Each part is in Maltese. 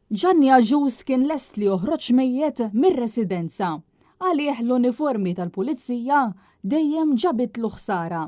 Gianni Aġus kien lest li joħroġ mejjed mir-residenza. Għalih l-uniformi tal-pulizija dejjem ġabitlu ħsara.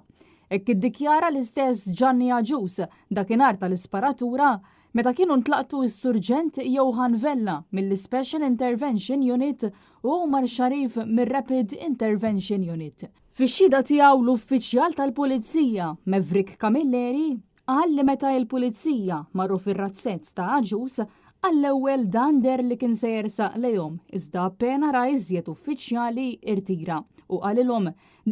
Hekk iddikjara l-istess Gianni Aġus dakinhar tal-isparatura meta kienu ntlaqtu s-surġent Johan Vella mill-Special Intervention Unit u Omar Sharif mir-Rapid Intervention Unit. Fix-xhieda tiegħu l-uffiċjal tal-pulizija Maverick Camilleri qal li meta l-pulizija marru fir-razzett ta' Aġus għall-ewwel dan der li kien se jersaq lejhom iżda appena ra iżjed uffiċjali irtira u qalilhom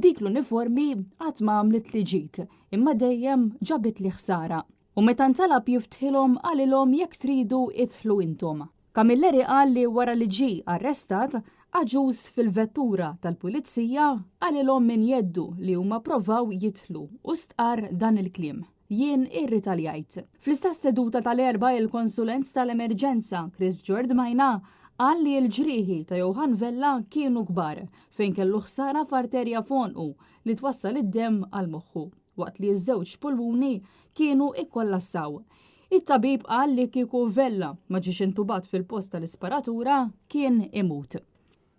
dik l-uniformi qatt ma għamlet li ġid imma dejjem ġabit li ħsara. U meta ntalab jiftħilhom qalilhom jekk tridu idħlu intom. Camilleri qal li wara li ġie arrestat Aġus fil-vettura tal-pulizija qalilhom min jeddu li huma provaw jidħlu u stqar dan il-kliem. Jien irritaljajt. Fl-istess seduta tal-erba' il-konsulent tal-emerġenza Chris Ġordmajna qal li l-ġrieħi ta' Johan Vella kienu kbar fejn kellu ħsara f'arterja fonqu li twassal id-demm għal moħħu waqt li ż-żewġ pulmuni kienu ikkollassaw. It-tabib qal li kieku Vella ma ġiex intubat fil-post tal-isparatura kien imut.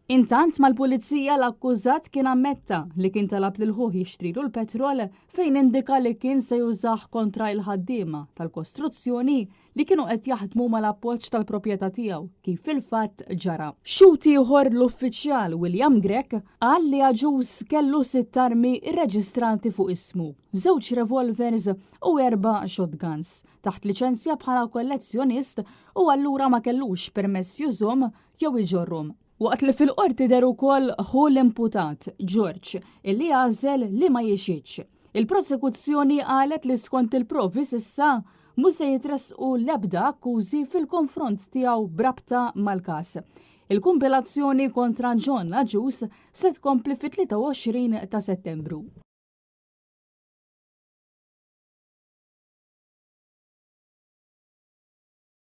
Intant mal-pulizija l-akkużat kien ammetta li kien talab lil ħuh jixtrilu l-petrol fejn indika li kien se jużah kontra l-ħaddiema tal-kostruzzjoni li kienu qed jaħdmu mal-appoġġ tal-proprjetà tiegħu kif fil-fatt ġara. Xuti ieħor l-uffiċjal William Grek qal li Aġus kellu 6 armi irreġistrati fuq ismu, 2 revolvers u 4 shotguns taħt liċenzja bħala kollezzjonist u allura ma kellux permess jużhom jew iġorrhom. Waqt li fil-qorti deru wkoll ħu l-imputat, George, illi għażel li ma jixitx. Il-prosekuzzjoni qalet li skont il-provi s'issa mhux se jitressqu l-ebda akkużi fil-konfront tiegħu brabta mal-każ. Il-kumpilazzjoni kontra John Aġus se tkompli fit-23 ta' Settembru.